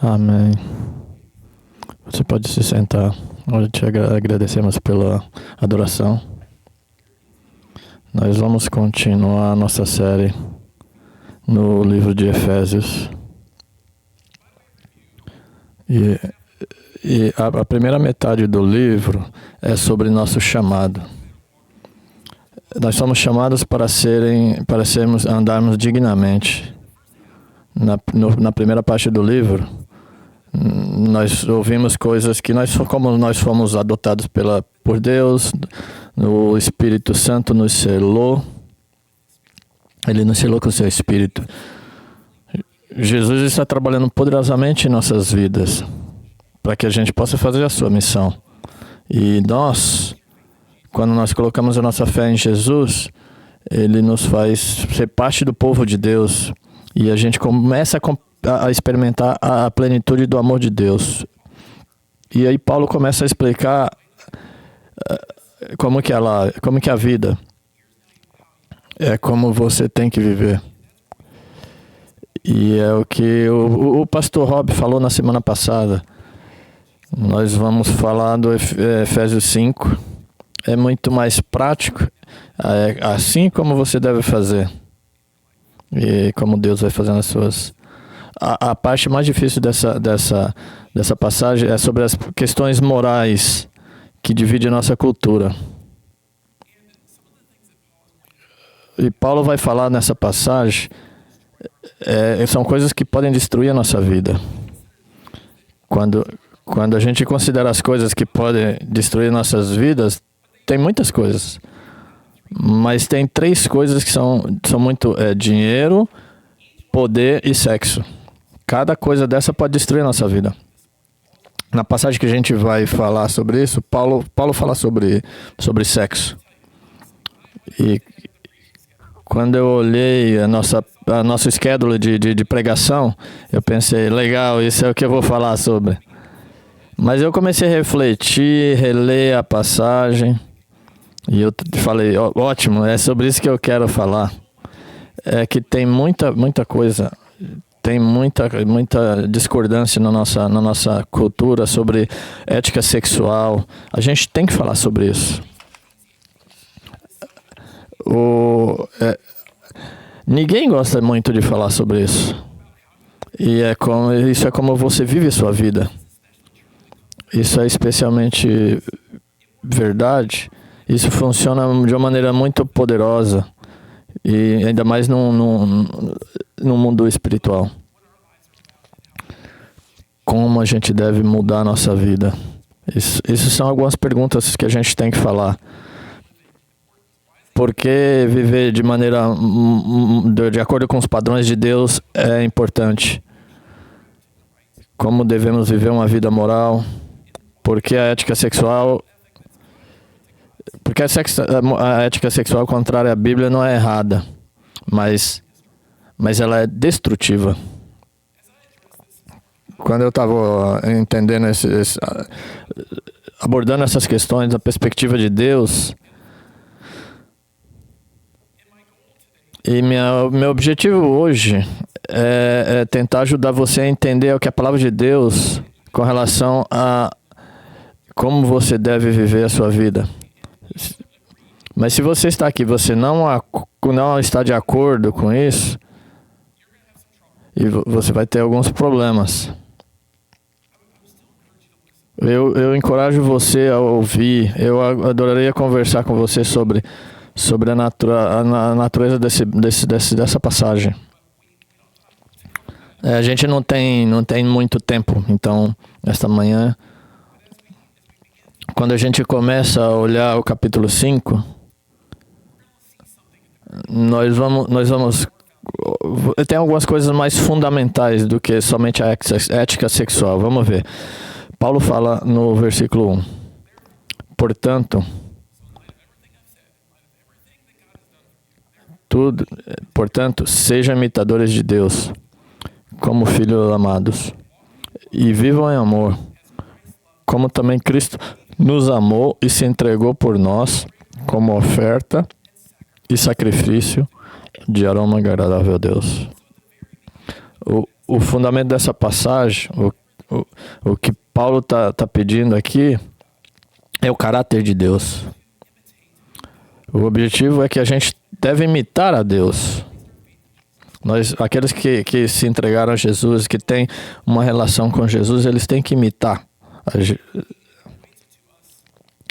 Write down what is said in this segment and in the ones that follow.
Amém. Você pode se sentar. Nós te agradecemos pela adoração. Nós vamos continuar a nossa série no livro de Efésios. E a primeira metade do livro é sobre nosso chamado. Nós somos chamados para andarmos dignamente. Na primeira parte do livro, nós ouvimos coisas que como nós fomos adotados por Deus, o Espírito Santo nos selou. Ele nos selou com o seu Espírito. Jesus está trabalhando poderosamente em nossas vidas para que a gente possa fazer a sua missão. E nós, quando nós colocamos a nossa fé em Jesus, Ele nos faz ser parte do povo de Deus. E a gente começa a experimentar a plenitude do amor de Deus. E aí Paulo começa a explicar como que é a vida. É como você tem que viver. E é o que o pastor Rob falou na semana passada. Nós vamos falar do Efésios 5. É muito mais prático. É assim como você deve fazer. E como Deus vai fazendo as suas... A parte mais difícil dessa passagem é sobre as questões morais que dividem a nossa cultura. E Paulo vai falar nessa passagem, são coisas que podem destruir a nossa vida. Quando a gente considera as coisas que podem destruir nossas vidas, tem muitas coisas. Mas tem 3 coisas que são muito... dinheiro, poder e sexo. Cada coisa dessa pode destruir a nossa vida. Na passagem que a gente vai falar sobre isso, Paulo fala sobre sexo. E quando eu olhei nosso schedule de pregação, eu pensei, legal, isso é o que eu vou falar sobre. Mas eu comecei a refletir, reler a passagem, e eu falei, ótimo, é sobre isso que eu quero falar. É que tem muita coisa, tem muita discordância na nossa cultura sobre ética sexual. A gente tem que falar sobre isso. Ninguém gosta muito de falar sobre isso. E isso é como você vive a sua vida. Isso é especialmente verdade. Isso funciona de uma maneira muito poderosa. E ainda mais no mundo espiritual. Como a gente deve mudar a nossa vida? Isso são algumas perguntas que a gente tem que falar. Por que viver de acordo com os padrões de Deus é importante? Como devemos viver uma vida moral? Por que a ética sexual... Porque a ética sexual contrária à Bíblia não é errada, mas ela é destrutiva. Quando eu estava entendendo abordando essas questões da perspectiva de Deus, e meu objetivo hoje é tentar ajudar você a entender o que é a palavra de Deus com relação a como você deve viver a sua vida. Mas se você está aqui, você não está de acordo com isso, e você vai ter alguns problemas. Eu encorajo você a ouvir. Eu adoraria conversar com você sobre a natureza dessa passagem. A gente não tem muito tempo, então esta manhã, quando a gente começa a olhar o capítulo 5, nós vamos tem algumas coisas mais fundamentais do que somente a ética sexual. Vamos ver. Paulo fala no versículo 1. Portanto, sejam imitadores de Deus, como filhos amados, e vivam em amor, como também Cristo nos amou e se entregou por nós como oferta e sacrifício de aroma agradável a Deus. o fundamento dessa passagem, o que Paulo está pedindo aqui, é o caráter de Deus. O objetivo é que a gente deve imitar a Deus. Aqueles que se entregaram a Jesus, que têm uma relação com Jesus, eles têm que imitar.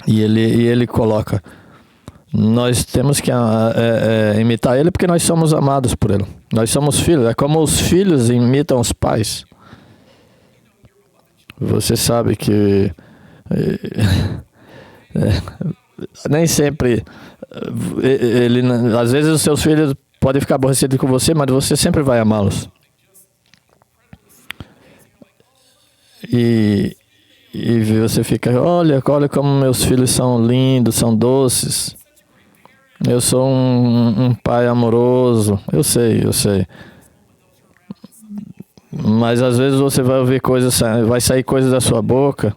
E ele coloca, nós temos que imitar ele porque nós somos amados por ele. Nós somos filhos, é como os filhos imitam os pais. Você sabe que nem sempre às vezes os seus filhos podem ficar aborrecidos com você, mas você sempre vai amá-los. E você fica, olha como meus filhos são lindos, são doces. Eu sou um pai amoroso. Eu sei. Mas às vezes você vai ouvir coisas, vai sair coisas da sua boca,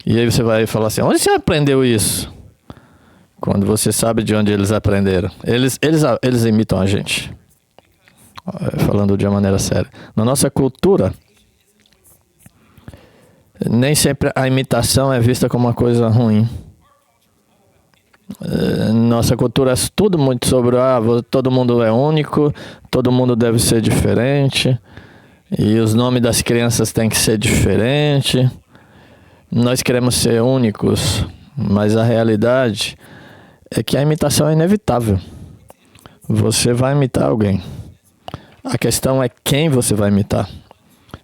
e aí você vai falar assim, onde você aprendeu isso? Quando você sabe de onde eles aprenderam. Eles imitam a gente. Falando de uma maneira séria. Na nossa cultura, nem sempre a imitação é vista como uma coisa ruim. Nossa cultura é tudo muito sobre todo mundo é único, todo mundo deve ser diferente, e os nomes das crianças têm que ser diferentes. Nós queremos ser únicos, mas a realidade é que a imitação é inevitável. Você vai imitar alguém. A questão é quem você vai imitar.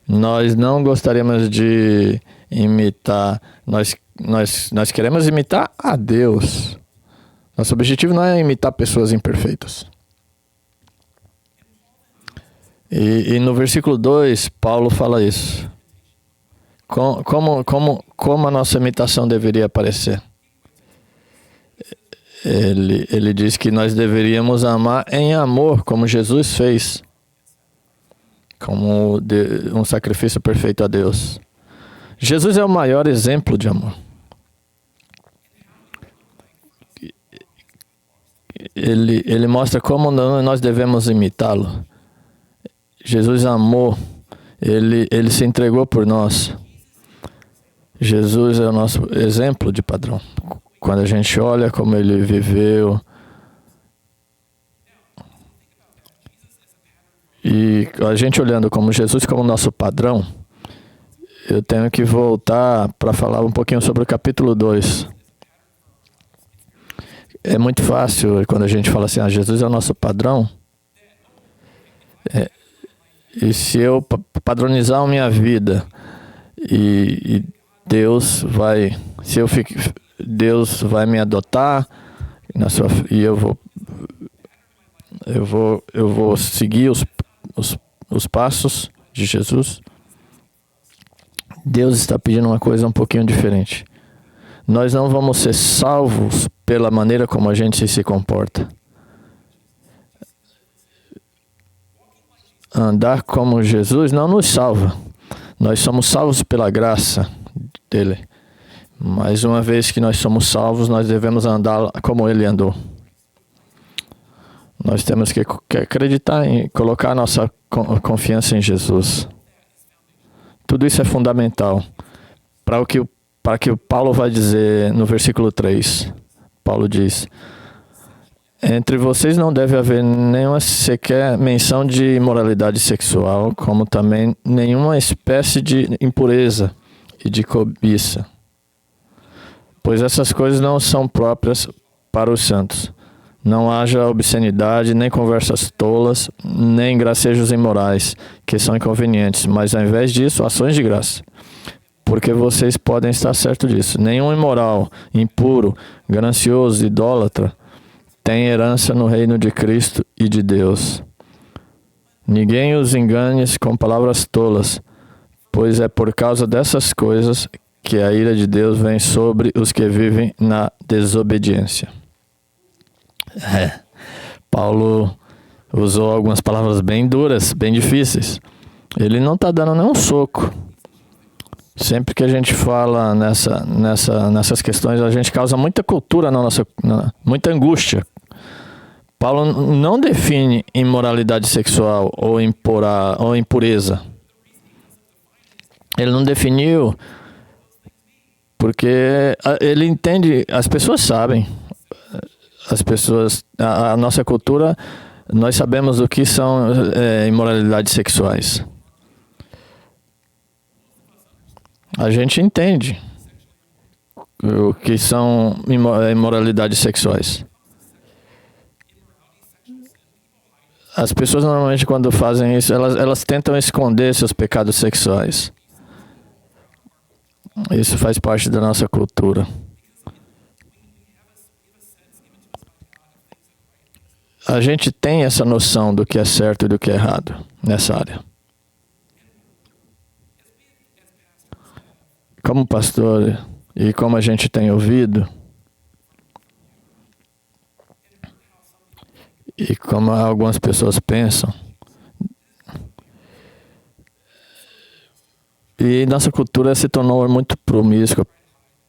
Nós não gostaríamos de imitar, nós queremos imitar a Deus. Nosso objetivo não é imitar pessoas imperfeitas. E no versículo 2, Paulo fala isso. Como a nossa imitação deveria aparecer? Ele diz que nós deveríamos amar em amor, como Jesus fez. Como um sacrifício perfeito a Deus. Jesus é o maior exemplo de amor. Ele mostra como nós devemos imitá-lo. Jesus amou, ele se entregou por nós. Jesus é o nosso exemplo de padrão. Quando a gente olha como ele viveu, e a gente olhando como Jesus como nosso padrão, eu tenho que voltar para falar um pouquinho sobre o capítulo 2. É muito fácil quando a gente fala assim, Jesus é o nosso padrão. E se eu padronizar a minha vida e Deus vai me adotar e eu vou seguir os passos de Jesus. Deus está pedindo uma coisa um pouquinho diferente. Nós não vamos ser salvos pela maneira como a gente se comporta. Andar como Jesus não nos salva. Nós somos salvos pela graça dele. Mas uma vez que nós somos salvos, nós devemos andar como ele andou. Nós temos que acreditar em colocar nossa confiança em Jesus. Tudo isso é fundamental para que o Paulo vai dizer no versículo 3. Paulo diz: entre vocês não deve haver nenhuma sequer menção de imoralidade sexual, como também nenhuma espécie de impureza e de cobiça, pois essas coisas não são próprias para os santos. Não haja obscenidade, nem conversas tolas, nem gracejos imorais, que são inconvenientes, mas ao invés disso, ações de graça. Porque vocês podem estar certos disso. Nenhum imoral, impuro, ganancioso, idólatra tem herança no reino de Cristo e de Deus. Ninguém os engane com palavras tolas, pois é por causa dessas coisas que a ira de Deus vem sobre os que vivem na desobediência. Paulo usou algumas palavras bem duras, bem difíceis. Ele não está dando nenhum soco. Sempre que a gente fala nessas questões, a gente causa muita cultura muita angústia. Paulo não define imoralidade sexual ou impureza. Ele não definiu porque ele entende, as pessoas sabem, a nossa cultura, nós sabemos o que são imoralidades sexuais. A gente entende o que são imoralidades sexuais. As pessoas normalmente quando fazem isso, elas tentam esconder seus pecados sexuais. Isso faz parte da nossa cultura. A gente tem essa noção do que é certo e do que é errado nessa área. Como pastor e como a gente tem ouvido, e como algumas pessoas pensam, e nossa cultura se tornou muito promíscua.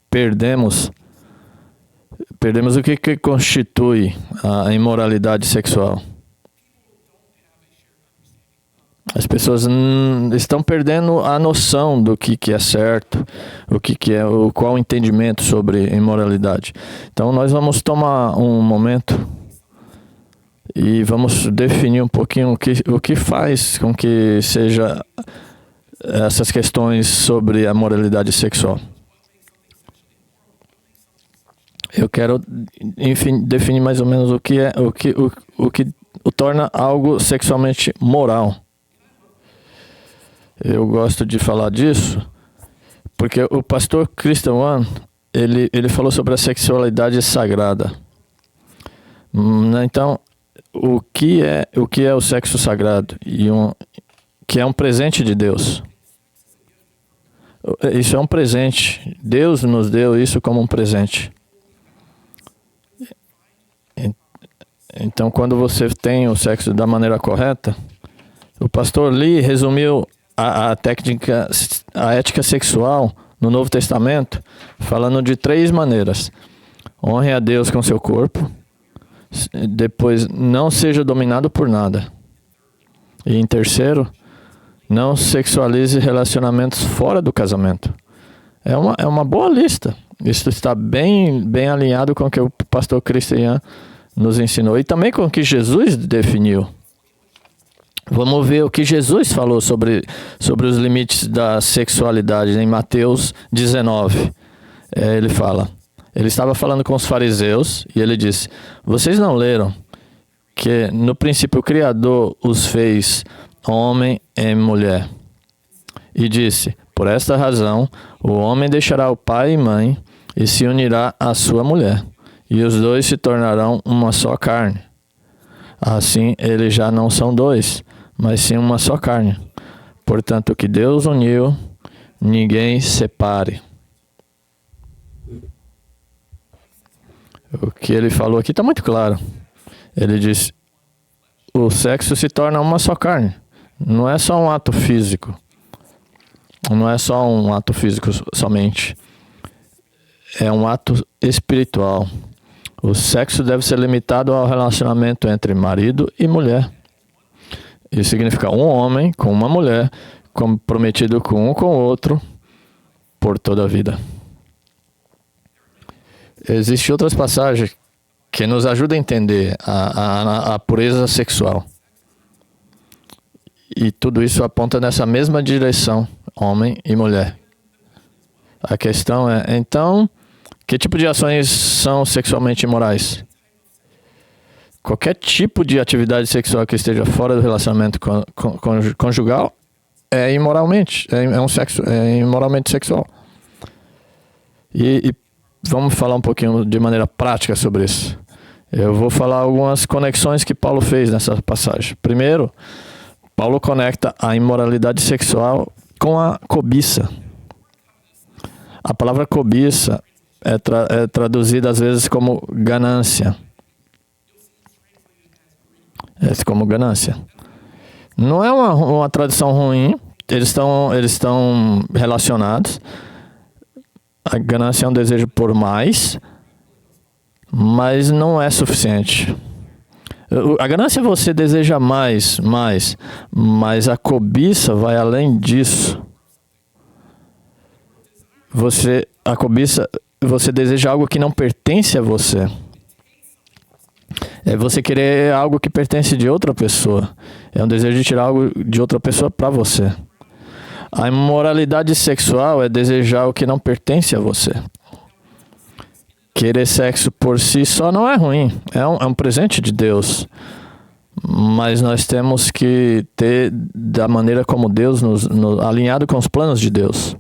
Perdemos o que constitui a imoralidade sexual. As pessoas estão perdendo a noção do que é certo, qual o entendimento sobre imoralidade. Então nós vamos tomar um momento e vamos definir um pouquinho o que faz com que seja essas questões sobre a moralidade sexual. Eu quero, enfim, definir mais ou menos o que o torna algo sexualmente moral. Eu gosto de falar disso porque o pastor Christian One, ele falou sobre a sexualidade sagrada. Então, o que é o sexo sagrado que é um presente de Deus? Isso é um presente. Deus nos deu isso como um presente. Então, quando você tem o sexo da maneira correta, o pastor Lee resumiu a ética sexual no Novo Testamento, falando de 3 maneiras. Honre a Deus com seu corpo. Depois, não seja dominado por nada. E em terceiro, não sexualize relacionamentos fora do casamento. É uma boa lista. Isso está bem alinhado com o que o pastor Christian nos ensinou e também com o que Jesus definiu. Vamos ver o que Jesus falou sobre os limites da sexualidade em Mateus 19. Ele estava falando com os fariseus e ele disse: vocês não leram que no princípio o Criador os fez homem e mulher? E disse: por esta razão o homem deixará o pai e mãe e se unirá à sua mulher, e os dois se tornarão uma só carne. Assim eles já não são 2, mas sim uma só carne. Portanto, o que Deus uniu, ninguém separe. O que ele falou aqui está muito claro. Ele diz: o sexo se torna uma só carne. Não é só um ato físico. Não é só um ato físico somente. É um ato espiritual. O sexo deve ser limitado ao relacionamento entre marido e mulher. Isso significa um homem com uma mulher, comprometido com um com o outro, por toda a vida. Existem outras passagens que nos ajudam a entender a pureza sexual. E tudo isso aponta nessa mesma direção, homem e mulher. A questão é, então, que tipo de ações são sexualmente imorais? Qualquer tipo de atividade sexual que esteja fora do relacionamento conjugal é imoralmente sexual. E vamos falar um pouquinho de maneira prática sobre isso. Eu vou falar algumas conexões que Paulo fez nessa passagem. Primeiro, Paulo conecta a imoralidade sexual com a cobiça. A palavra cobiça é traduzida às vezes como ganância. Como ganância. Não é uma tradução ruim, eles estão relacionados. A ganância é um desejo por mais, mas não é suficiente. A ganância você deseja mais, mas a cobiça vai além disso. A cobiça, você deseja algo que não pertence a você. É você querer algo que pertence de outra pessoa. É um desejo de tirar algo de outra pessoa para você. A imoralidade sexual é desejar o que não pertence a você. Querer sexo por si só não é ruim. É um presente de Deus. Mas nós temos que ter da maneira como Deus alinhado com os planos de Deus.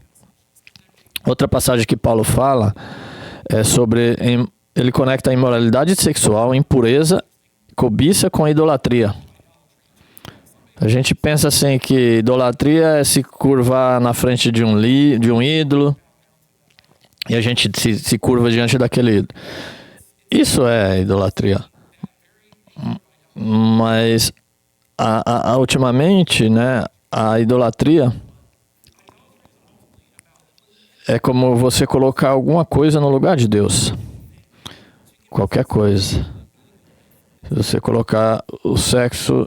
Outra passagem que Paulo fala é sobre... Ele conecta a imoralidade sexual, impureza, cobiça com idolatria. A gente pensa assim que idolatria é se curvar na frente de um ídolo e a gente se curva diante daquele ídolo. Isso é idolatria. Mas ultimamente, né, a idolatria é como você colocar alguma coisa no lugar de Deus. Qualquer coisa. Se você colocar o sexo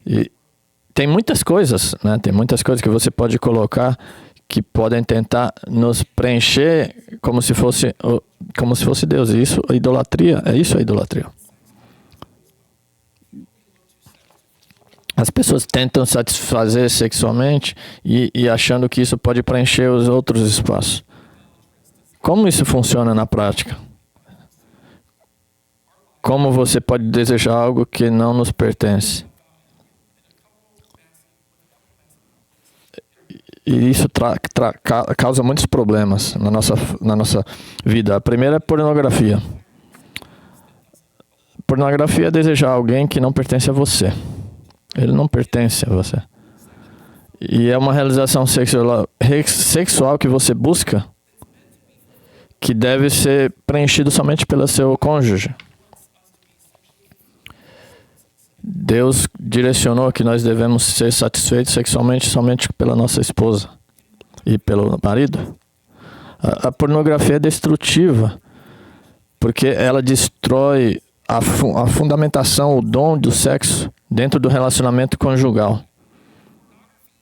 e tem muitas coisas, né? Tem muitas coisas que você pode colocar que podem tentar nos preencher como se fosse Deus. E isso é idolatria. Isso é idolatria. As pessoas tentam satisfazer sexualmente e achando que isso pode preencher os outros espaços. Como isso funciona na prática? Como você pode desejar algo que não nos pertence? E isso causa muitos problemas na nossa vida. A primeira é a pornografia. Pornografia é desejar alguém que não pertence a você. Ele não pertence a você. E é uma realização sexual que você busca, que deve ser preenchido somente pelo seu cônjuge. Deus direcionou que nós devemos ser satisfeitos sexualmente somente pela nossa esposa e pelo marido. A pornografia é destrutiva, porque ela destrói a fundamentação, o dom do sexo dentro do relacionamento conjugal.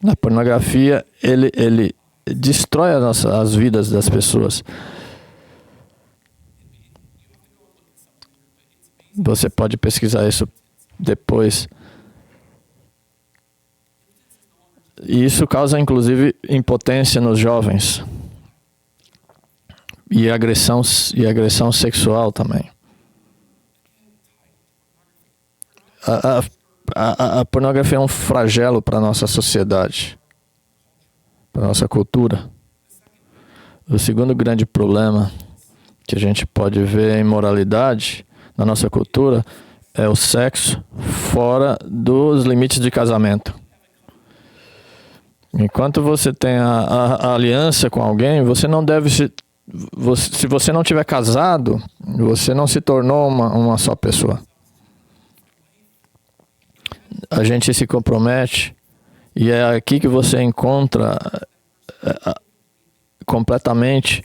A pornografia, ele destrói as vidas das pessoas. Você pode pesquisar isso depois. E isso causa, inclusive, impotência nos jovens. E agressão sexual também. A pornografia é um flagelo para a nossa sociedade, para a nossa cultura. O segundo grande problema que a gente pode ver é a imoralidade na nossa cultura é o sexo fora dos limites de casamento. Enquanto você tem a aliança com alguém, você não deve se você não tiver casado, você não se tornou uma só pessoa. A gente se compromete e é aqui que você encontra completamente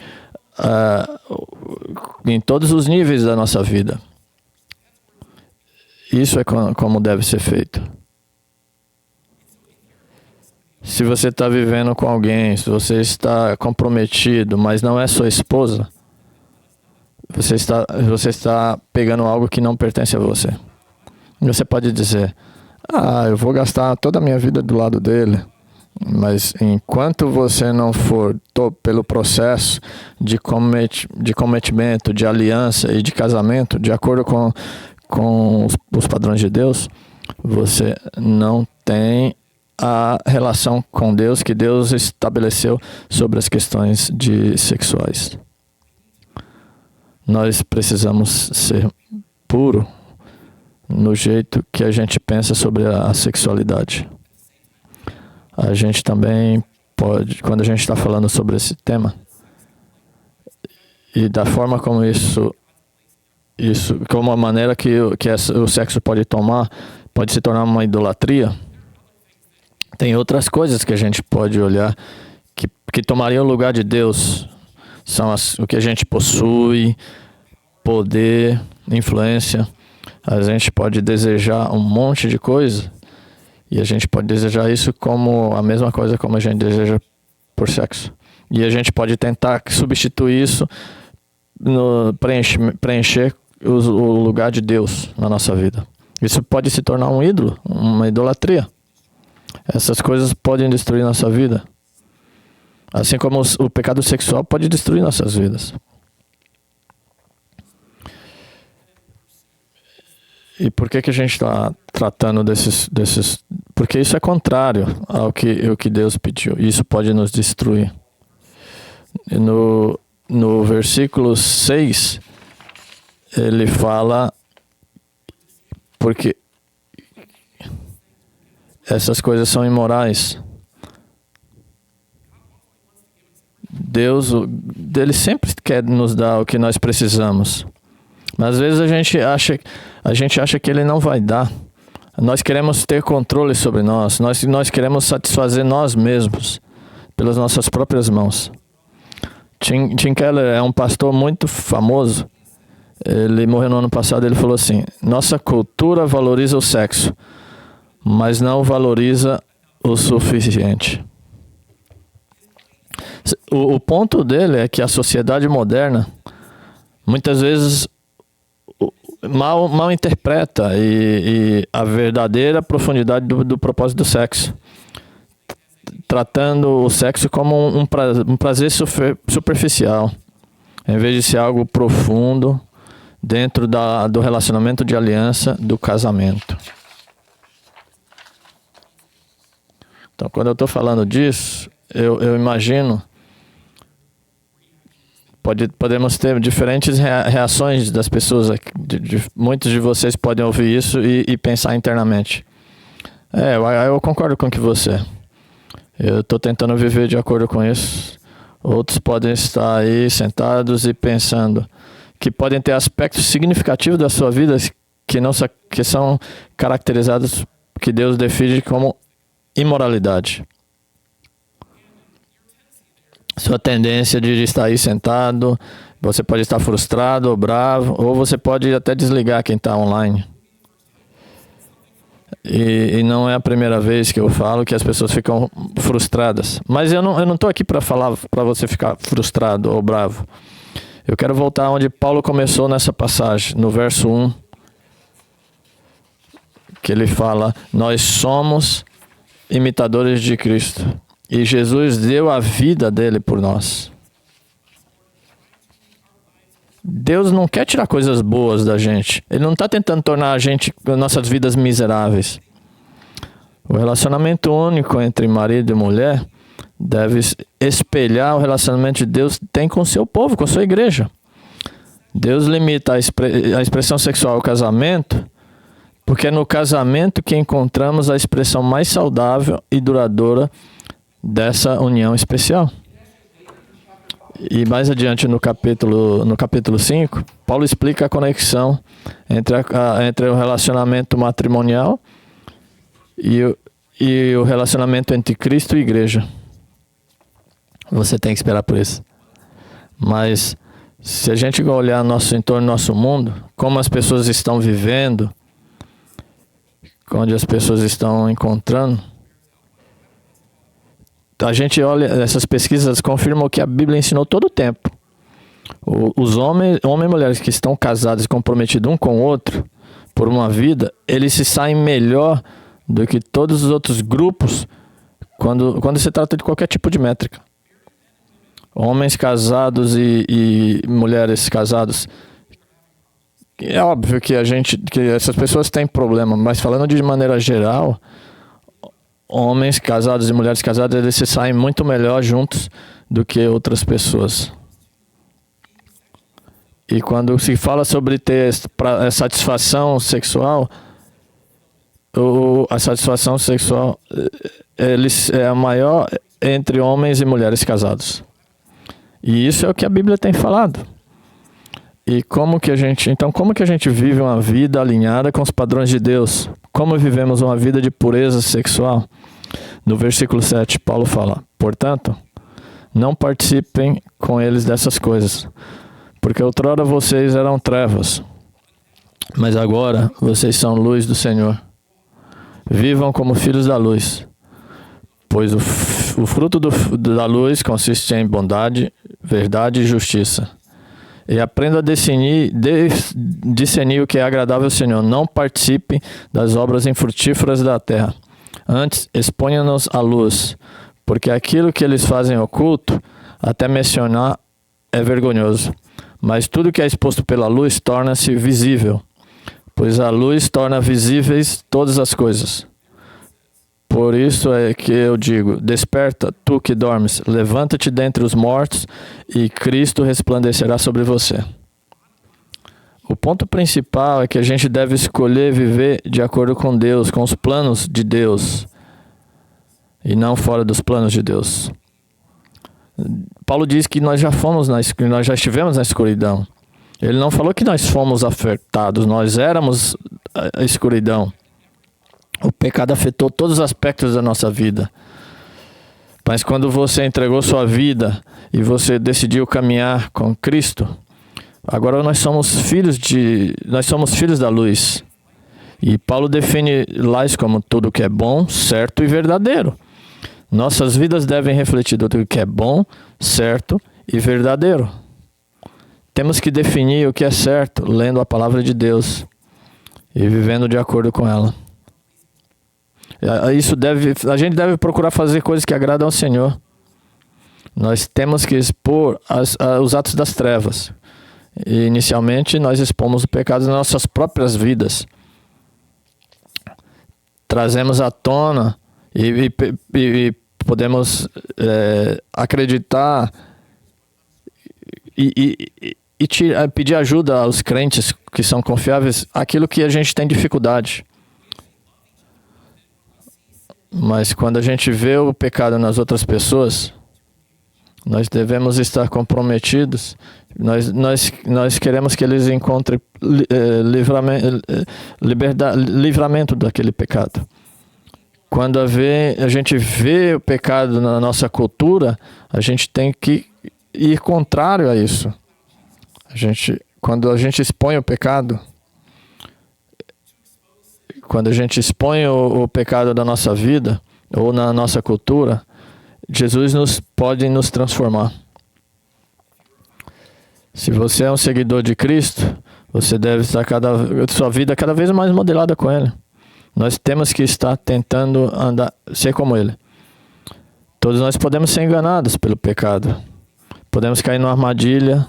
em todos os níveis da nossa vida. Isso é como deve ser feito. Se você está vivendo com alguém, se você está comprometido, mas não é sua esposa, você está pegando algo que não pertence a você. Você pode dizer: eu vou gastar toda a minha vida do lado dele. Mas enquanto você não for pelo processo de cometimento, de aliança e de casamento, de acordo com os padrões de Deus, você não tem a relação com Deus que Deus estabeleceu sobre as questões sexuais. Nós precisamos ser puro no jeito que a gente pensa sobre a sexualidade. A gente também pode, quando a gente está falando sobre esse tema, e da forma como isso como a maneira que o sexo pode se tornar uma idolatria, tem outras coisas que a gente pode olhar que tomariam o lugar de Deus. São o que a gente possui, poder, influência. A gente pode desejar um monte de coisa e a gente pode desejar isso como a mesma coisa como a gente deseja por sexo. E a gente pode tentar substituir isso, preencher o lugar de Deus na nossa vida. Isso pode se tornar um ídolo, uma idolatria. Essas coisas podem destruir nossa vida. Assim como o pecado sexual pode destruir nossas vidas. E por que a gente está tratando desses... Porque isso é contrário ao que Deus pediu. E isso pode nos destruir. No versículo 6, ele fala... Porque essas coisas são imorais. Deus, ele sempre quer nos dar o que nós precisamos. Mas às vezes a gente acha que ele não vai dar. Nós queremos ter controle sobre nós queremos satisfazer nós mesmos pelas nossas próprias mãos. Tim Keller é um pastor muito famoso. Ele morreu no ano passado. Ele falou assim: nossa cultura valoriza o sexo, mas não valoriza o suficiente. O ponto dele é que a sociedade moderna muitas vezes mal interpreta a verdadeira profundidade do propósito do sexo, tratando o sexo como um prazer superficial, em vez de ser algo profundo dentro do relacionamento de aliança do casamento. Então, quando eu estou falando disso, eu imagino... Podemos ter diferentes reações das pessoas. Muitos de vocês podem ouvir isso e pensar internamente. Eu concordo com você. Eu estou tentando viver de acordo com isso. Outros podem estar aí sentados e pensando que podem ter aspectos significativos da sua vida que são caracterizados, que Deus define como imoralidade. Sua tendência de estar aí sentado, você pode estar frustrado ou bravo, ou você pode até desligar quem está online. E não é a primeira vez que eu falo que as pessoas ficam frustradas. Mas eu não estou aqui para falar para você ficar frustrado ou bravo. Eu quero voltar onde Paulo começou nessa passagem, no verso 1, que ele fala: nós somos imitadores de Cristo. E Jesus deu a vida dele por nós. Deus não quer tirar coisas boas da gente. Ele não está tentando tornar nossas vidas miseráveis. O relacionamento único entre marido e mulher deve espelhar o relacionamento que Deus tem com o seu povo, com a sua igreja. Deus limita a expressão sexual ao casamento, porque é no casamento que encontramos a expressão mais saudável e duradoura dessa união especial. E mais adiante no capítulo 5, Paulo explica a conexão entre o relacionamento matrimonial e o relacionamento entre Cristo e igreja. Você tem que esperar por isso. Mas se a gente olhar nosso entorno, nosso mundo, como as pessoas estão vivendo, onde as pessoas estão encontrando, a gente olha, essas pesquisas confirmam o que a Bíblia ensinou todo o tempo. Os homens e mulheres que estão casados e comprometidos um com o outro por uma vida, eles se saem melhor do que todos os outros grupos quando se trata de qualquer tipo de métrica. Homens casados e mulheres casadas. É óbvio que essas pessoas têm problema, mas falando de maneira geral, homens casados e mulheres casadas, eles se saem muito melhor juntos do que outras pessoas. E quando se fala sobre ter satisfação sexual, a satisfação sexual é a maior entre homens e mulheres casados. E isso é o que a Bíblia tem falado. E como que a gente vive uma vida alinhada com os padrões de Deus? Como vivemos uma vida de pureza sexual? No versículo 7, Paulo fala: portanto, não participem com eles dessas coisas, porque outrora vocês eram trevas, mas agora vocês são luz do Senhor. Vivam como filhos da luz, Pois o fruto da luz consiste em bondade, verdade e justiça. E aprenda a discernir o que é agradável ao Senhor. Não participe das obras infrutíferas da terra. Antes, exponha-nos à luz, porque aquilo que eles fazem oculto, até mencionar, é vergonhoso. Mas tudo que é exposto pela luz torna-se visível, pois a luz torna visíveis todas as coisas. Por isso é que eu digo, desperta, tu que dormes, levanta-te dentre os mortos e Cristo resplandecerá sobre você. O ponto principal é que a gente deve escolher viver de acordo com Deus, com os planos de Deus, e não fora dos planos de Deus. Paulo diz que nós já estivemos na escuridão. Ele não falou que nós fomos afetados, nós éramos a escuridão. O pecado afetou todos os aspectos da nossa vida. Mas quando você entregou sua vida e você decidiu caminhar com Cristo, agora nós somos filhos da luz. E Paulo define luz como tudo que é bom, certo e verdadeiro. Nossas vidas devem refletir tudo que é bom, certo e verdadeiro. Temos que definir o que é certo, lendo a palavra de Deus e vivendo de acordo com ela. A gente deve procurar fazer coisas que agradam ao Senhor. Nós temos que expor os atos das trevas. E, inicialmente, nós expomos o pecado nas nossas próprias vidas. Trazemos à tona e podemos acreditar e pedir ajuda aos crentes que são confiáveis, aquilo que a gente tem dificuldade. Mas quando a gente vê o pecado nas outras pessoas, nós devemos estar comprometidos. Nós queremos que eles encontrem livramento daquele pecado. Quando a gente vê o pecado na nossa cultura, a gente tem que ir contrário a isso. Quando a gente expõe o pecado, quando a gente expõe o pecado da nossa vida ou na nossa cultura, Jesus pode nos transformar. Se você é um seguidor de Cristo, você deve estar sua vida cada vez mais modelada com Ele. Nós temos que estar tentando ser como Ele. Todos nós podemos ser enganados pelo pecado. Podemos cair numa armadilha,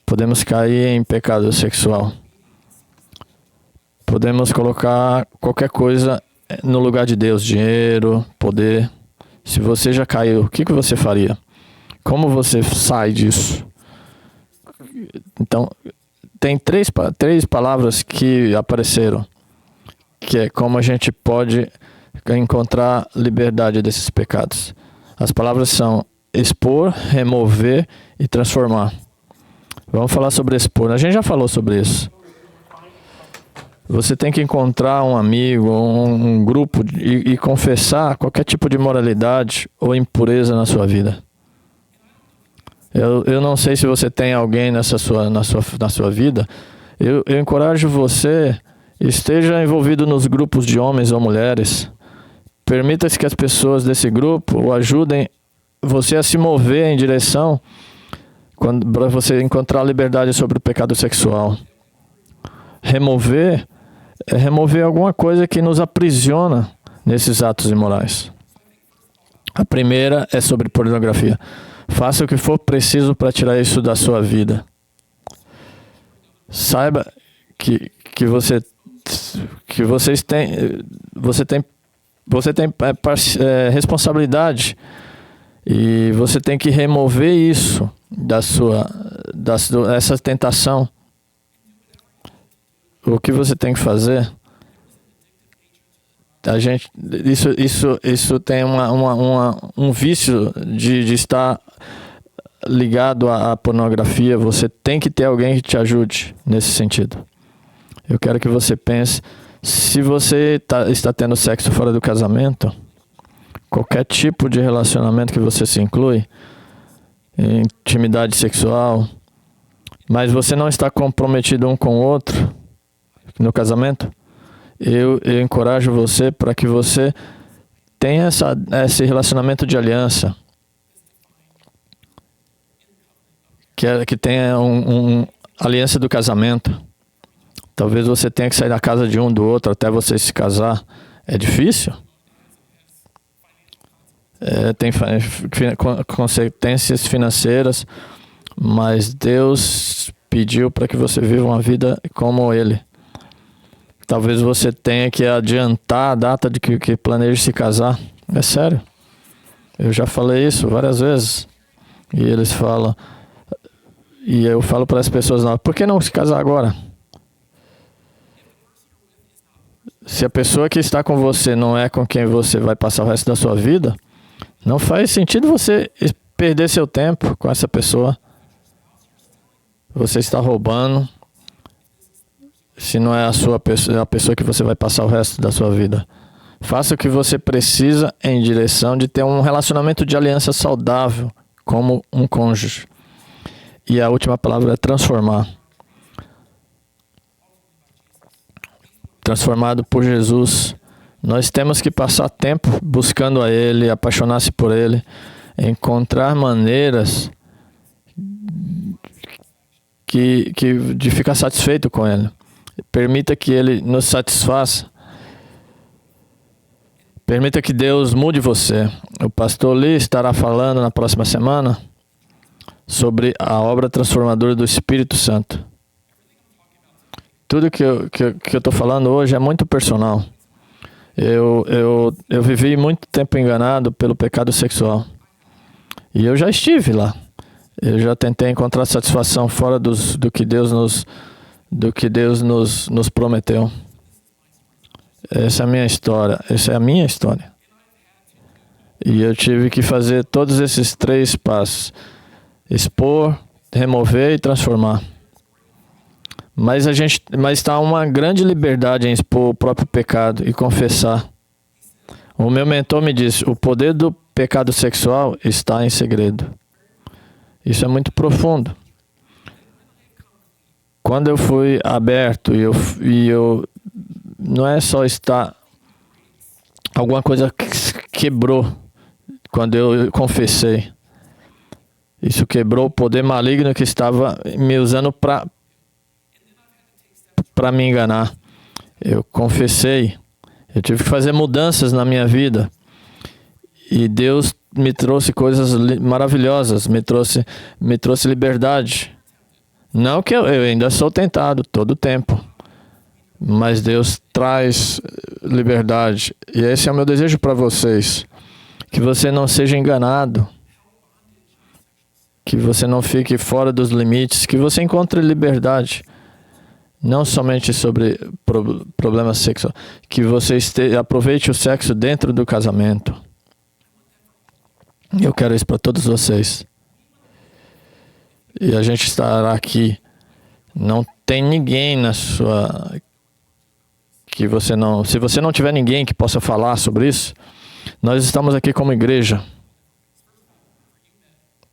podemos cair em pecado sexual. Podemos colocar qualquer coisa no lugar de Deus, dinheiro, poder. Se você já caiu, o que você faria? Como você sai disso? Então, tem três palavras que apareceram, que é como a gente pode encontrar liberdade desses pecados. As palavras são expor, remover e transformar. Vamos falar sobre expor. A gente já falou sobre isso. Você tem que encontrar um amigo, um grupo e confessar qualquer tipo de imoralidade ou impureza na sua vida. Eu não sei se você tem alguém na sua vida. Eu encorajo você, esteja envolvido nos grupos de homens ou mulheres. Permita-se que as pessoas desse grupo ajudem você a se mover em direção para você encontrar liberdade sobre o pecado sexual. Remover alguma coisa que nos aprisiona nesses atos imorais. A primeira é sobre pornografia. Faça o que for preciso para tirar isso da sua vida. Saiba que você tem responsabilidade e você tem que remover isso essa tentação. O que você tem que fazer? Isso tem um vício de estar ligado à pornografia. Você tem que ter alguém que te ajude nesse sentido. Eu quero que você pense, se você está tendo sexo fora do casamento, qualquer tipo de relacionamento que você se inclui, intimidade sexual, mas você não está comprometido um com o outro no casamento, eu encorajo você para que você tem esse relacionamento de aliança, que tem aliança do casamento. Talvez você tenha que sair da casa de um do outro até você se casar. É difícil. Tem consequências financeiras, mas Deus pediu para que você viva uma vida como Ele. Talvez você tenha que adiantar a data de que planeja se casar. É sério. Eu já falei isso várias vezes. E eles falam... E eu falo para as pessoas, não, por que não se casar agora? Se a pessoa que está com você não é com quem você vai passar o resto da sua vida, não faz sentido você perder seu tempo com essa pessoa. Você está roubando. Se não é a pessoa que você vai passar o resto da sua vida. Faça o que você precisa em direção de ter um relacionamento de aliança saudável como um cônjuge. E a última palavra é transformar. Transformado por Jesus. Nós temos que passar tempo buscando a Ele, apaixonar-se por Ele, encontrar maneiras de ficar satisfeito com Ele. Permita que Ele nos satisfaça. Permita que Deus mude você. O pastor Lee estará falando na próxima semana sobre a obra transformadora do Espírito Santo. Tudo que eu estou falando hoje é muito personal. Eu vivi muito tempo enganado pelo pecado sexual. E eu já estive lá. Eu já tentei encontrar satisfação fora do que Deus nos prometeu. Essa é a minha história. E eu tive que fazer todos esses 3 passos. Expor, remover e transformar. Mas está uma grande liberdade em expor o próprio pecado e confessar. O meu mentor me disse, o poder do pecado sexual está em segredo. Isso é muito profundo. Quando eu fui aberto e eu não é só estar... Alguma coisa quebrou quando eu confessei. Isso quebrou o poder maligno que estava me usando para me enganar. Eu confessei. Eu tive que fazer mudanças na minha vida. E Deus me trouxe coisas maravilhosas. Me trouxe liberdade. Não que eu ainda sou tentado todo o tempo. Mas Deus traz liberdade. E esse é o meu desejo para vocês. Que você não seja enganado. Que você não fique fora dos limites, que você encontre liberdade, não somente sobre problemas sexuais, que você aproveite o sexo dentro do casamento. Eu quero isso para todos vocês. E a gente estará aqui. Não tem ninguém na sua... Se você não tiver ninguém que possa falar sobre isso, nós estamos aqui como igreja.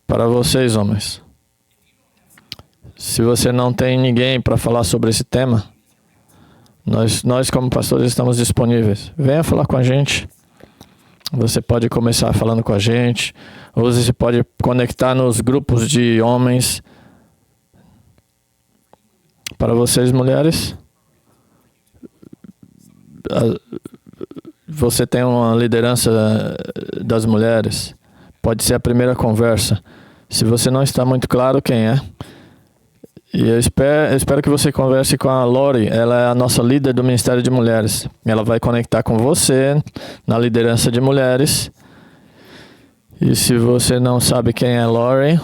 Para vocês, homens. Se você não tem ninguém para falar sobre esse tema, nós como pastores estamos disponíveis. Venha falar com a gente. Você pode começar falando com a gente. Ou você pode conectar nos grupos de homens. Para vocês, mulheres, você tem uma liderança das mulheres. Pode ser a primeira conversa. Se você não está muito claro quem é. E eu espero que você converse com a Lori. Ela é a nossa líder do Ministério de Mulheres. Ela vai conectar com você na liderança de mulheres. E se você não sabe quem é Lori,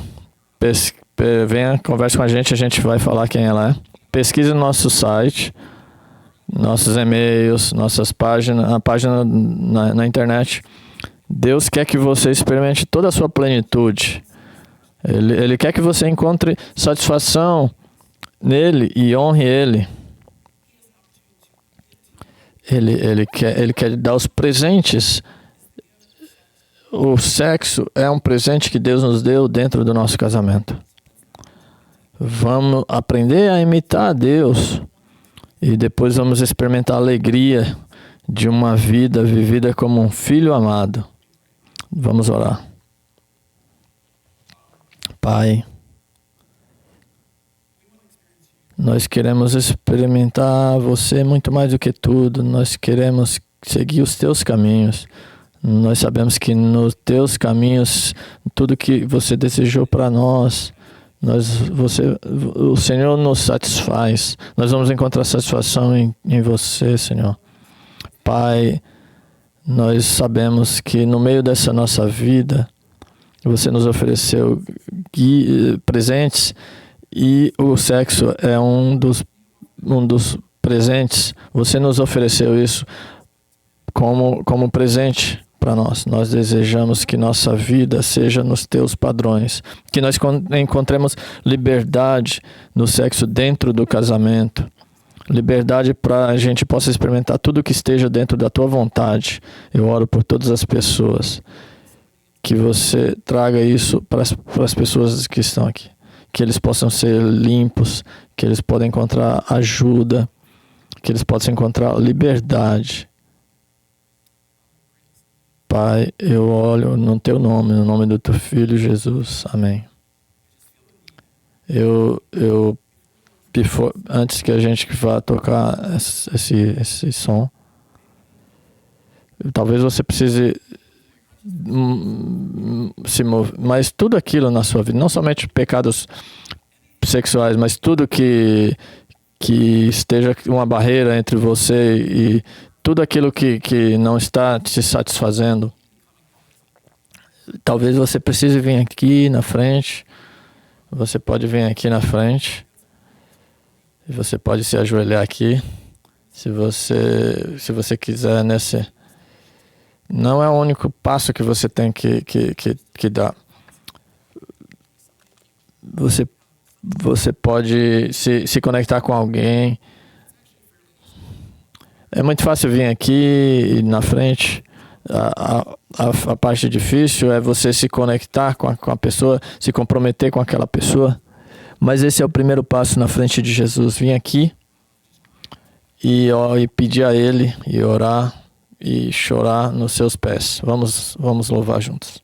venha, converse com a gente vai falar quem ela é. Pesquise no nosso site, nossos e-mails, nossas páginas, a página na internet. Deus quer que você experimente toda a sua plenitude. Ele quer que você encontre satisfação nele e honre Ele. Ele quer dar os presentes. O sexo é um presente que Deus nos deu dentro do nosso casamento. Vamos aprender a imitar a Deus. E depois vamos experimentar a alegria de uma vida vivida como um filho amado. Vamos orar. Pai, nós queremos experimentar você muito mais do que tudo. Nós queremos seguir os teus caminhos. Nós sabemos que nos teus caminhos, tudo que você desejou para nós, o Senhor nos satisfaz. Nós vamos encontrar satisfação em você, Senhor. Pai, nós sabemos que no meio dessa nossa vida, você nos ofereceu presentes e o sexo é um dos presentes. Você nos ofereceu isso como presente para nós. Nós desejamos que nossa vida seja nos teus padrões, que nós encontremos liberdade no sexo dentro do casamento, liberdade para a gente possa experimentar tudo que esteja dentro da tua vontade. Eu oro por todas as pessoas, que você traga isso para as pessoas que estão aqui, que eles possam ser limpos, que eles possam encontrar ajuda, que eles possam encontrar liberdade. Pai, eu olho no teu nome, no nome do teu filho Jesus. Amém. Antes que a gente vá tocar esse som, talvez você precise se mover, mas tudo aquilo na sua vida, não somente pecados sexuais, mas tudo que esteja uma barreira entre você e tudo aquilo que não está te satisfazendo, talvez você precise vir aqui na frente. Você pode vir aqui na frente e você pode se ajoelhar aqui, se você quiser. Não é o único passo que você tem que dar. Você pode se conectar com alguém. É muito fácil vir aqui na frente. A parte difícil é você se conectar com a pessoa, se comprometer com aquela pessoa. Mas esse é o primeiro passo na frente de Jesus. Vir aqui e pedir a Ele, e orar, e chorar nos seus pés. Vamos louvar juntos.